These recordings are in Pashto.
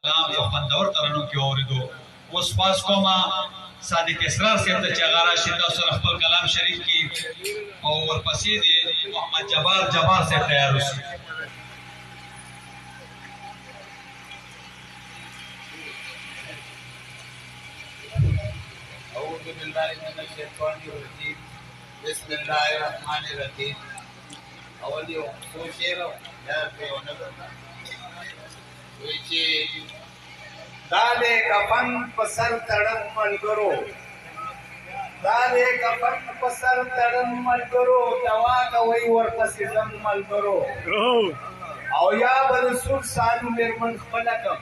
کلام یو خوندور ترانو کې اوریدو. اوس پاس کومه صادق اسرار صاحب ته چې هغه راشي تاسو سره خپل کلام شریک کړي او ورپسې د محمد جبار صاحب تیار اوسي. أعوذ بالله من الشيطان الرجيم بسم الله الرحمن الرحيم. أول يوم سوشيرو يا بيونبر ويجي دالے کفن پسر تڑن ملگرو دالے کفن پسر تڑن ملگرو دوا کوي ورپسې زم ملګرو او یا بل سور سالو مرمن خپلکم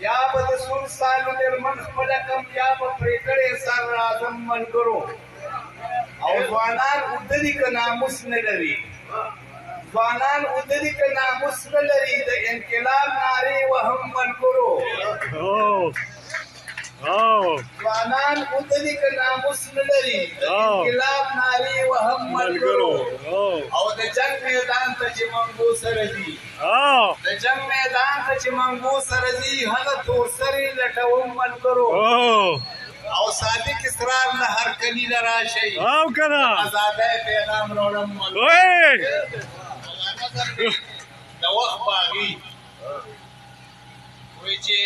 یا بل سور سالو مرمن خپلکم یا په پریکړې سر راځم ملګرو او ځوانان ودري که ناموس نه لري ځوانان ودري که ناموس نه لري د انقلاب نارې وهم ملګرو ځوانان ودري که ناموس نه لري د انقلاب نارې وهم ملګرو او د جنګ میدان ته چې منګو سره ځي د جنګ میدان ته چې منګو سره ځي هغه تور سرې لټوم ملګرو او صادق اسرار له هر کلي نه راشئ ازادۍ پیغام راوړم ملګرو د وخت باغي وایي چې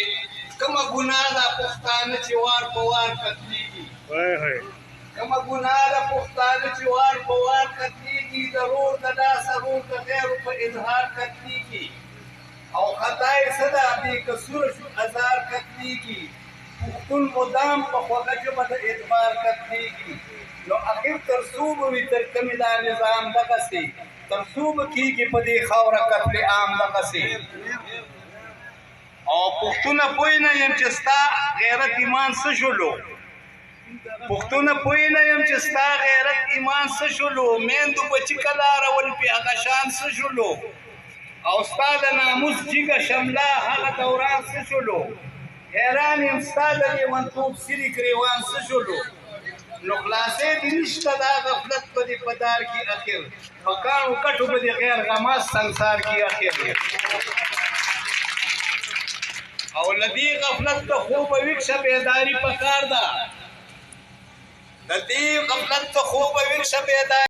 کومه ګناه ده پښتانه چې وار په وار قتلېږي کومه ګناه ده پښتانه چې وار په وار قتلېږي د رور د لاسه رور د غیرو په اظهار قتلېږي او خطا یې څه ده بې قصوره شو ازار قتلېږي پښتون مدام په خوږه ژبه د اعتبار قتلېږي نو اخر تر څو به وي تر کومې دا نظام دغسې تر څو به کېږي په دې خاوره قتل عام دغسې او پښتونه پوه نه یم چې ستا غیرت ایمان څه شولو پښتونه پوه نه یم چې ستا غیرت ایمان څه شولو میندو بچي کله اړول پې هغه شان څه شولو او ستا د ناموس جګه شمله هغه دوران څه شولو حیران یم ستا د لیونتوب سري ګریوان څه شولو نو خلاصې دې نشته دا غفلت به دې په دار کې اخر په کاڼو کټو به دې غیر غماز سنسار کې اخر او له دې غفلت ته خوبه ویښه بیداري پکار ده د دې غفلت ته خوبه ویښه بیداري